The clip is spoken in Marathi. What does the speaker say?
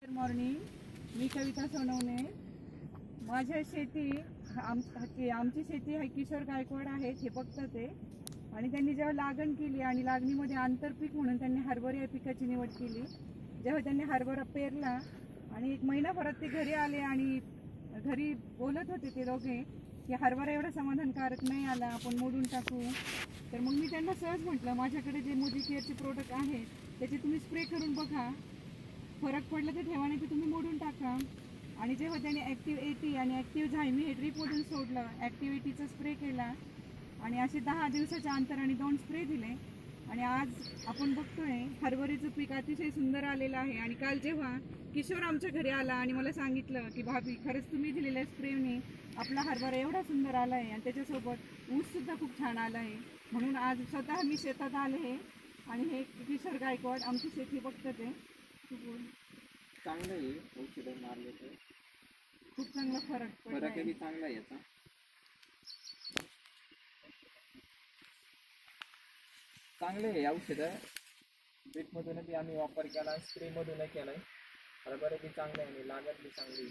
Good morning. मी कविता सोनवणे. माझ्या शेती आमची शेती आहे किशोर गायकवाड आहेत हे बघतात ते. आणि त्यांनी जेव्हा लागण केली आणि लागणीमध्ये आंतरपीक म्हणून त्यांनी हरभरा या पिकाची निवड केली. जेव्हा त्यांनी हरभरा पेरला आणि एक महिनाभरात ते घरी आले आणि घरी बोलत होते ते दोघे की हरभरा एवढा समाधानकारक नाही आला, आपण मोडून टाकू. तर मग मी त्यांना सहज म्हटलं माझ्याकडे जे मोदी केअरचे प्रोडक्ट आहेत त्याचे तुम्ही स्प्रे करून बघा, फरक पडला तर ठेवा, नाही तर तुम्ही मोडून टाका. आणि जेव्हा त्यांनी ॲक्टिव्ह 80 आणि ॲक्टिव्ह झायमी हे ड्रीपमधून सोडलं, ॲक्टिव्ह 80चा स्प्रे केला आणि असे 10 दिवसाच्या अंतराने 2 स्प्रे दिले आणि आज आपण बघतोय हरभऱ्याचं पीक अतिशय सुंदर आलेलं आहे. आणि काल जेव्हा किशोर आमच्या घरी आला आणि मला सांगितलं की भाभी खरंच तुम्ही दिलेल्या स्प्रेने आपला हरभरा एवढा सुंदर आला आहे आणि त्याच्यासोबत ऊससुद्धा खूप छान आला आहे, म्हणून आज स्वतः मी शेतात आले आहे आणि हे किशोर गायकवाड आमची शेती बघतात ते. चांगलं आहे औषधं मारले तर खूप चांगला फरक पडला आहे. चांगला आहे याचा. चांगले आहे औषधं. ड्रीपमधून बी आम्ही वापर केला, स्प्रे मधून केलाय. हरभरा बी चांगला आहे आणि लागण बी चांगली.